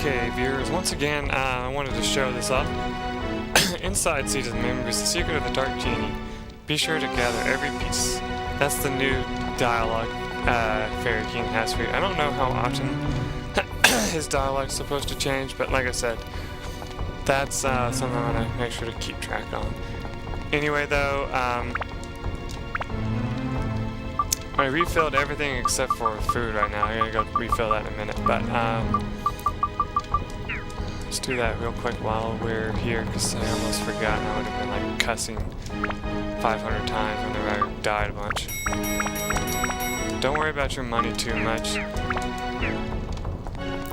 Okay, viewers, once again, I wanted to show this off. Inside Seed of Memories, the secret of the Dark Genie. Be sure to gather every piece. That's the new dialogue Fairy King has for you. I don't know how often his dialogue's supposed to change, but like I said, that's something I'm going to make sure to keep track on. Anyway, though, I refilled everything except for food right now. I'm going to go refill that in a minute, but let's do that real quick while we're here, because I almost forgot and I would have been like cussing 500 times whenever I died a bunch. Don't worry about your money too much.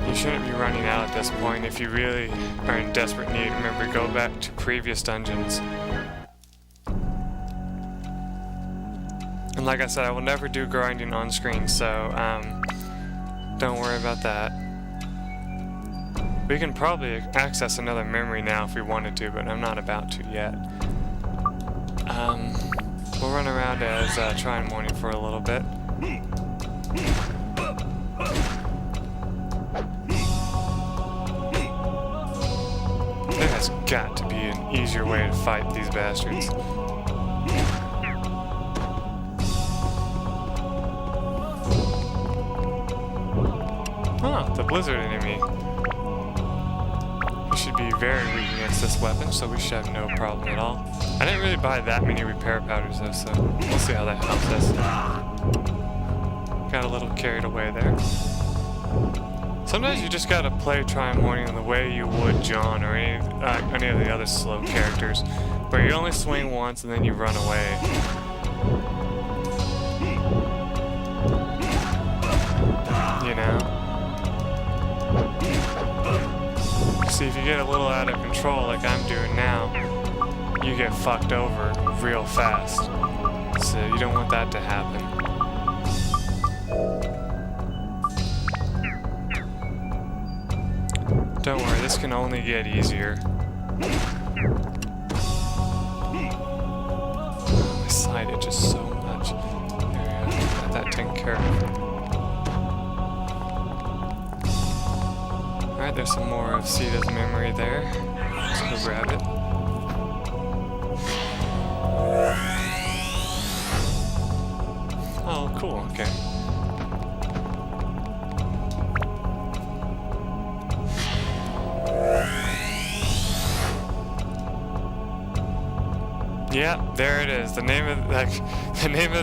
You shouldn't be running out at this point. If you really are in desperate need, remember, go back to previous dungeons. And like I said, I will never do grinding on screen, so don't worry about that. We can probably access another memory now if we wanted to, but I'm not about to yet. We'll run around as Tryinmorning for a little bit. There has got to be an easier way to fight these bastards. Oh, the blizzard enemy. We should be very weak against this weapon, so we should have no problem at all. I didn't really buy that many repair powders though, so we'll see how that helps us. Got a little carried away there. Sometimes you just gotta play Tryinmorning in the way you would John or any of the other slow characters, where you only swing once and then you run away. You know? See, if you get a little out of control like I'm doing now, you get fucked over real fast. So you don't want that to happen. Don't worry, this can only get easier. My side itches so much. There we go, got that taken care of. Alright, there's some more of Sita's memory there. Let's go grab it. Oh, cool, okay. Yeah, there it is. The name of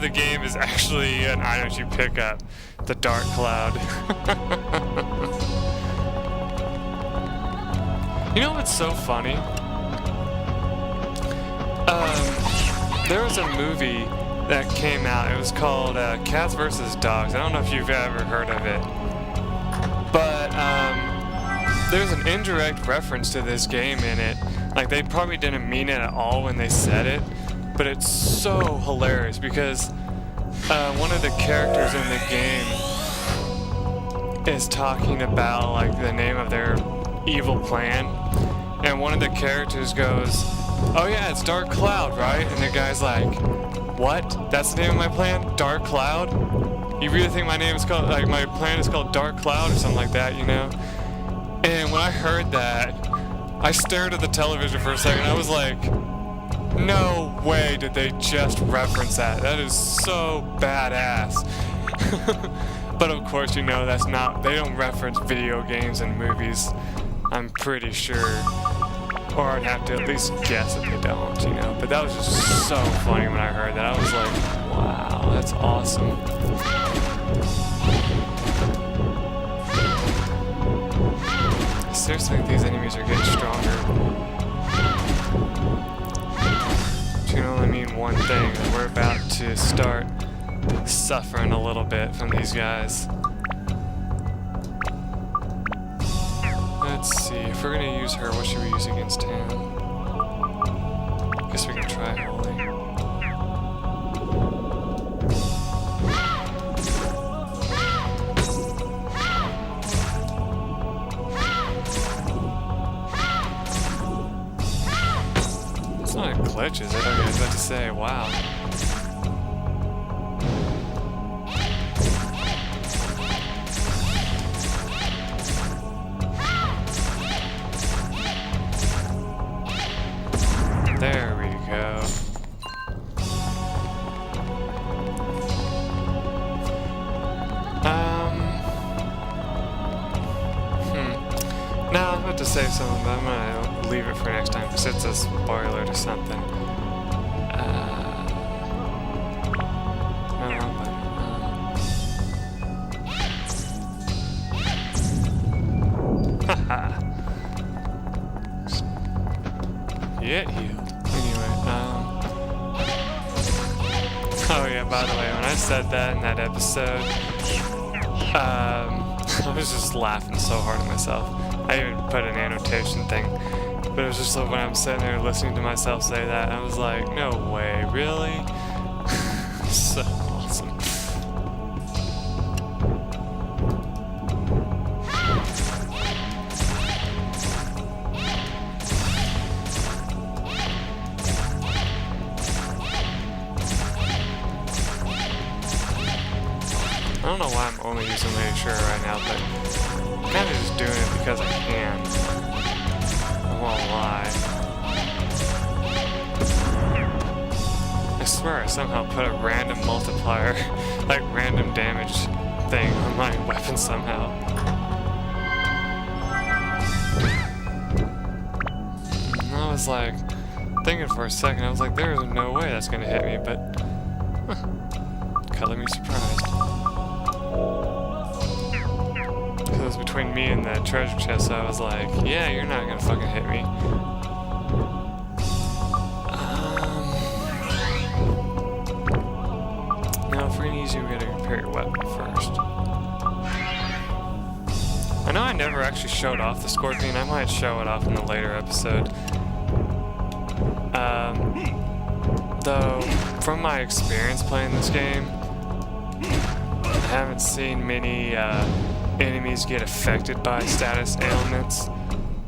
the game is actually an item you pick up. The Dark Cloud. You know what's so funny? There was a movie that came out. It was called Cats vs. Dogs. I don't know if you've ever heard of it. But there's an indirect reference to this game in it. Like, they probably didn't mean it at all when they said it. But it's so hilarious because one of the characters in the game is talking about, like, the name of their evil plan. And one of the characters goes, "Oh yeah, it's Dark Cloud, right?" And the guy's like, "What? That's the name of my plan? Dark Cloud? You really think my name is called, like, my plan is called Dark Cloud or something like that, you know?" And when I heard that, I stared at the television for a second. I was like, no way did they just reference that. That is so badass. But of course, you know, that's not, they don't reference video games and movies, I'm pretty sure. Or I'd have to at least guess that they don't, you know. But that was just so funny when I heard that. I was like, wow, that's awesome. I seriously think these enemies are getting stronger. Which can only mean one thing, that we're about to start suffering a little bit from these guys. Let's see, if we're gonna use her, what should we use against him? Guess we can try Holy. It's not a glitch, is it? Okay, I was about to say, wow. No, I was about to say something, but I'm gonna leave it for next time because it's a spoiler to something. No, wrong button. Haha. Get healed. Anyway, oh yeah, by the way, when I said that in that episode, I was just laughing so hard at myself. I even put an annotation thing, but it was just like when I'm sitting there listening to myself say that, I was like, no way, really? So awesome. I don't know why I'm only using Reassure right now, but I'm kind of just doing it because I can. I won't lie. I swear I somehow put a random multiplier, like random damage thing on my weapon somehow. And I was like, thinking for a second, I was like, there is no way that's going to hit me, but color me surprised. It was between me and the treasure chest, so I was like, yeah, you're not gonna fucking hit me. Now, for any easy, we gotta repair your weapon first. I know I never actually showed off the scorpion. I might show it off in a later episode. Though, from my experience playing this game, I haven't seen many enemies get affected by status ailments,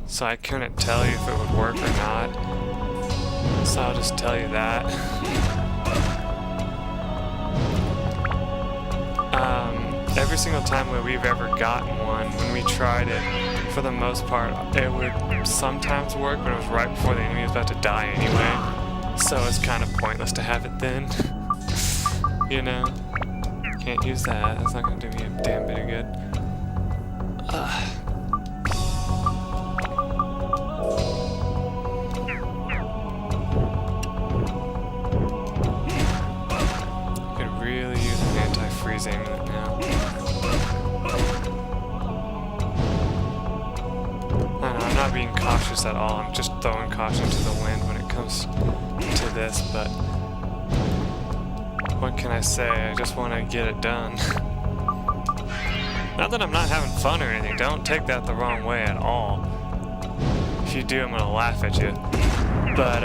so I couldn't tell you if it would work or not. So I'll just tell you that. Every single time that we've ever gotten one, when we tried it, for the most part, it would sometimes work, but it was right before the enemy was about to die anyway. So it's kind of pointless to have it then. You know? Can't use that. That's not gonna do me a damn bit of good. Could really use an anti-freeze amulet now. I know, I'm not being cautious at all. I'm just throwing caution to the wind when it comes to this, but what can I say? I just want to get it done. Not that I'm not having fun or anything. Don't take that the wrong way at all. If you do, I'm gonna laugh at you. But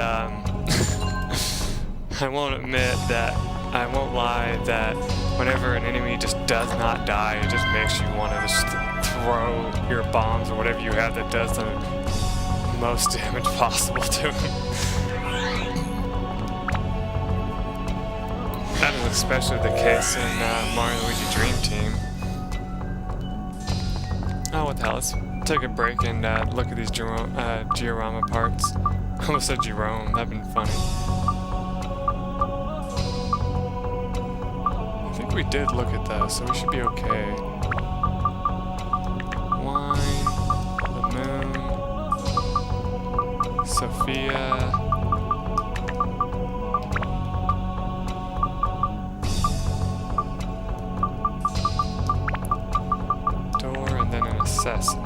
I won't admit that. I won't lie that whenever an enemy just does not die, it just makes you want to just throw your bombs or whatever you have that does the most damage possible to him. That is especially the case in Mario & Luigi Dream Team. Oh, what the hell, let's take a break and look at these diorama parts. I almost said Jerome, that'd been funny. I think we did look at those, so we should be okay. Wine, the moon, Sophia. Door, and then an assassin.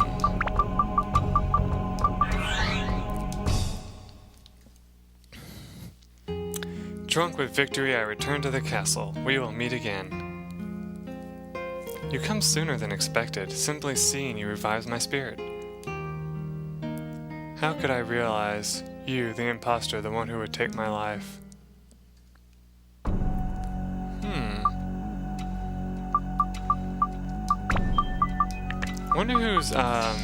Drunk with victory, I return to the castle. We will meet again. You come sooner than expected. Simply seeing you revives my spirit. How could I realize you, the imposter, the one who would take my life? Wonder who's, that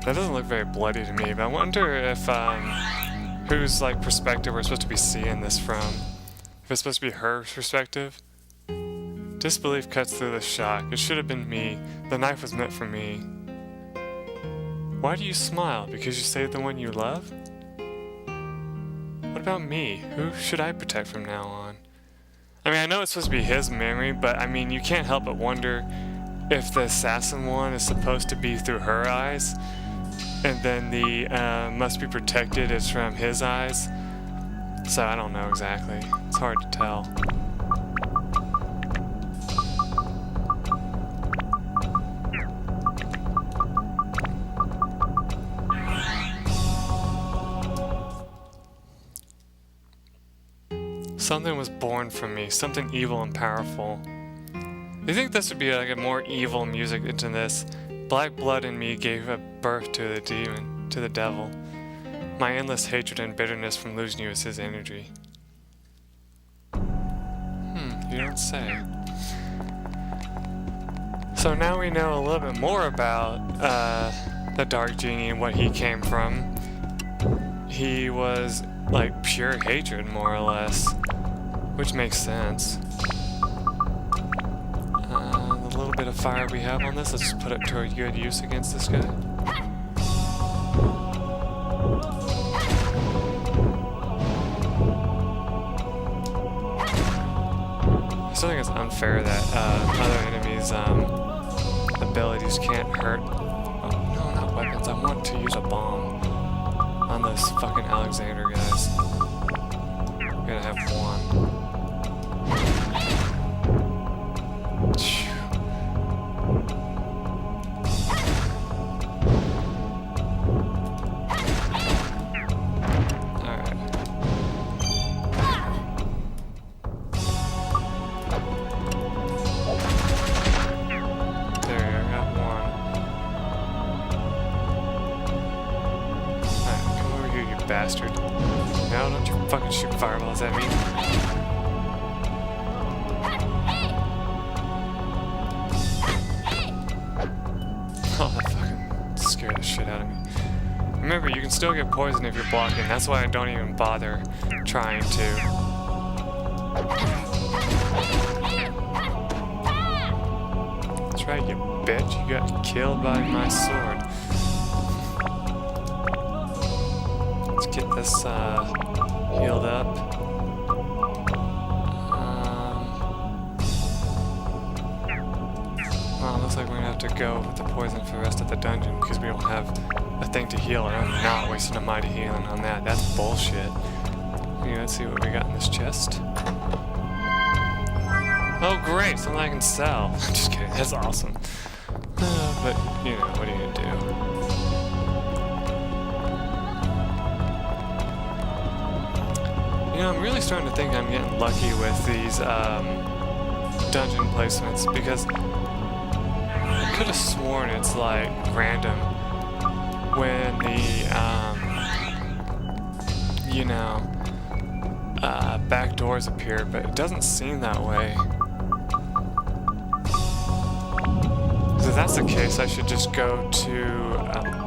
doesn't look very bloody to me, but I wonder if, whose, like, perspective we're supposed to be seeing this from. If it's supposed to be her perspective. Disbelief cuts through the shock. It should have been me. The knife was meant for me. Why do you smile? Because you saved the one you love? What about me? Who should I protect from now on? I mean, I know it's supposed to be his memory, but I mean, you can't help but wonder if the assassin one is supposed to be through her eyes, and then the must be protected is from his eyes. So I don't know exactly. It's hard to tell. Something was born from me, something evil and powerful. You think this would be like a more evil music into this? Black blood in me gave a birth to the demon, to the devil. My endless hatred and bitterness from losing you is his energy. You don't say. So now we know a little bit more about the Dark Genie and what he came from. He was like pure hatred, more or less, which makes sense. The little bit of fire we have on this, let's just put it to a good use against this guy. I still think it's unfair that other enemies' abilities can't hurt. Oh, no, not weapons. I want to use a bomb on those fucking Alexander guys. I'm gonna have one. Bastard. No, don't you fucking shoot fireballs at me. Oh, that fucking scared the shit out of me. Remember, you can still get poisoned if you're blocking. That's why I don't even bother trying to. That's right, you bitch. You got killed by my sword. Get this healed up. Well, it looks like we're gonna have to go with the poison for the rest of the dungeon because we don't have a thing to heal, and I'm not wasting a mighty healing on that. That's bullshit. Anyway, let's see what we got in this chest. Oh, great! Something I can sell. I'm just kidding. That's awesome. But you know, what are you gonna do? You know, I'm really starting to think I'm getting lucky with these dungeon placements because I could have sworn it's like random when the you know, back doors appear, but it doesn't seem that way. So if that's the case, I should just go to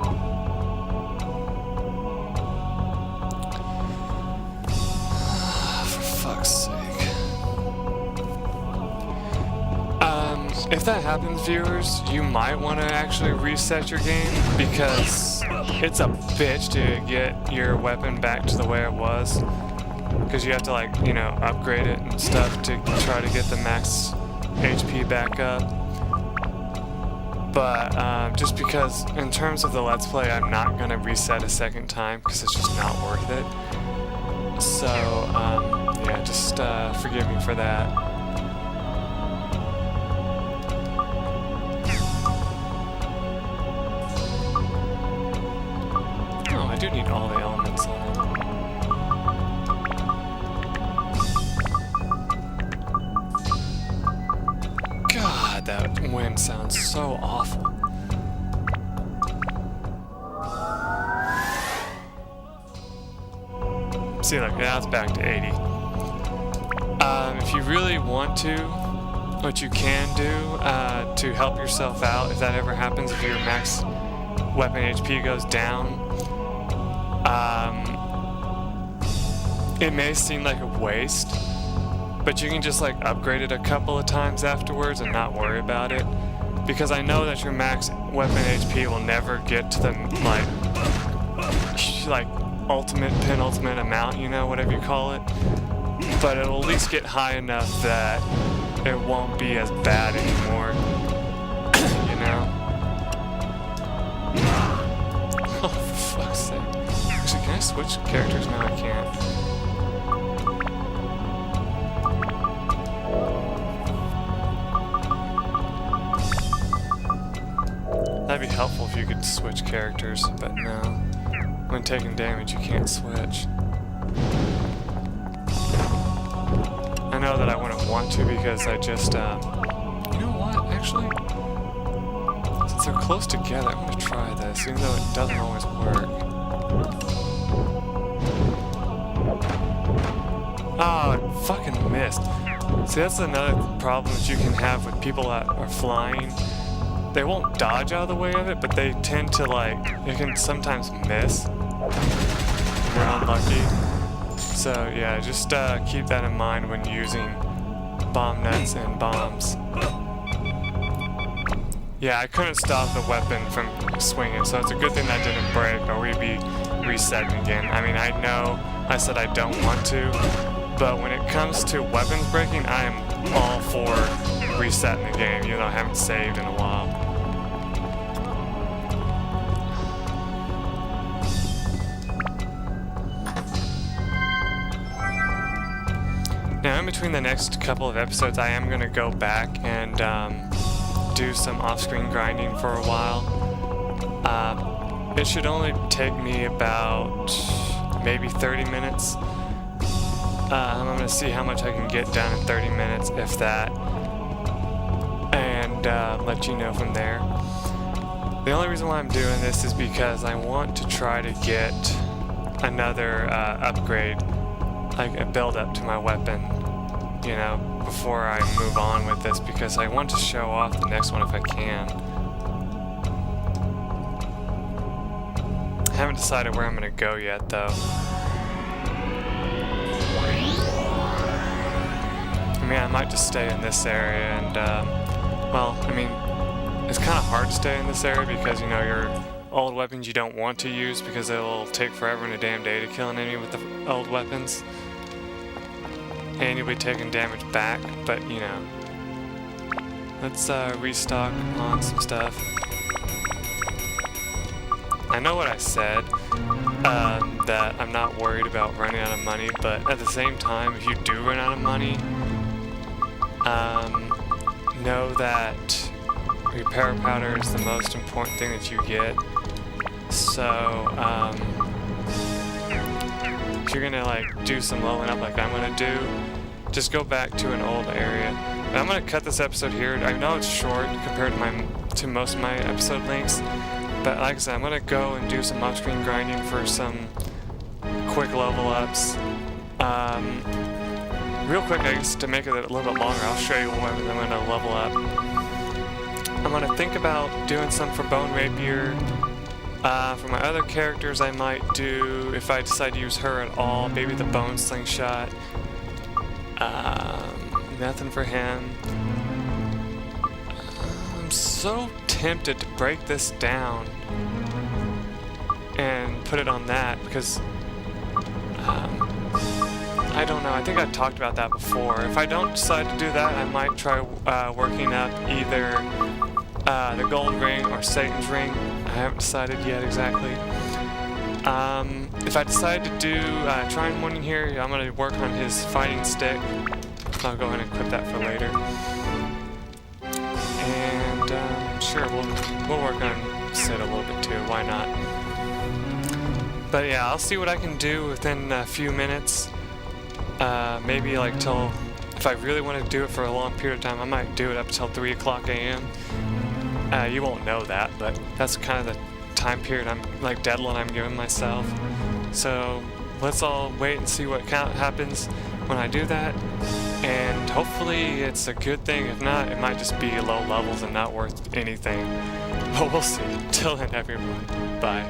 if that happens, viewers, you might want to actually reset your game because it's a bitch to get your weapon back to the way it was. Because you have to, like, you know, upgrade it and stuff to try to get the max HP back up. But just because in terms of the Let's Play, I'm not going to reset a second time because it's just not worth it. So, yeah, just forgive me for that. I do need all the elements on it. God, that wind sounds so awful. See, look, now it's back to 80. If you really want to, what you can do to help yourself out, if that ever happens, if your max weapon HP goes down, it may seem like a waste, but you can just like upgrade it a couple of times afterwards and not worry about it, because I know that your max weapon HP will never get to the like ultimate penultimate amount, you know, whatever you call it, but it'll at least get high enough that it won't be as bad anymore. switch characters? No, I can't. That'd be helpful if you could switch characters, but no. When taking damage, you can't switch. I know that I wouldn't want to because I just, you know what, actually? Since they're close together, I'm gonna try this, even though it doesn't always work. Oh, I fucking missed. See, that's another problem that you can have with people that are flying. They won't dodge out of the way of it, but they tend to, like, you can sometimes miss. You're unlucky. So, yeah, just keep that in mind when using bomb nets and bombs. Yeah, I couldn't stop the weapon from swinging, so it's a good thing that didn't break, or we'd be resetting again. I mean, I know I said I don't want to, but when it comes to weapons breaking, I am all for resetting the game, even though I haven't saved in a while. Now, in between the next couple of episodes, I am going to go back and do some off-screen grinding for a while. It should only take me about maybe 30 minutes. I'm going to see how much I can get done in 30 minutes, if that, and let you know from there. The only reason why I'm doing this is because I want to try to get another upgrade, like a build up to my weapon, you know, before I move on with this, because I want to show off the next one if I can. I haven't decided where I'm going to go yet, though. I mean, I might just stay in this area and, well, I mean, it's kind of hard to stay in this area because, you know, your old weapons you don't want to use because it'll take forever and a damn day to kill an enemy with the old weapons. And you'll be taking damage back, but, you know. Let's restock on some stuff. I know what I said, that I'm not worried about running out of money, but at the same time, if you do run out of money, know that repair powder is the most important thing that you get. So, if you're gonna like do some leveling up like I'm gonna do, just go back to an old area. And I'm gonna cut this episode here. I know it's short compared to most of my episode lengths, but like I said, I'm gonna go and do some off-screen grinding for some quick level ups. Real quick, I guess, to make it a little bit longer, I'll show you when I'm gonna level up. I'm gonna think about doing some for Bone Rapier. For my other characters, I might do, if I decide to use her at all, maybe the Bone Slingshot. Nothing for him. I'm so tempted to break this down and put it on that because I don't know. I think I've talked about that before. If I don't decide to do that, I might try working up either the Gold Ring or Satan's Ring. I haven't decided yet exactly. If I decide to do Tryinmorning here, I'm going to work on his fighting stick. I'll go ahead and equip that for later. And sure, we'll work on Sid a little bit too. Why not? But yeah, I'll see what I can do within a few minutes. Maybe like till, if I really want to do it for a long period of time, I might do it up till 3 o'clock a.m. You won't know that, but that's kind of the time period deadline I'm giving myself. So let's all wait and see what happens when I do that. And hopefully it's a good thing. If not, it might just be low levels and not worth anything. But we'll see. Till then, everyone. Bye.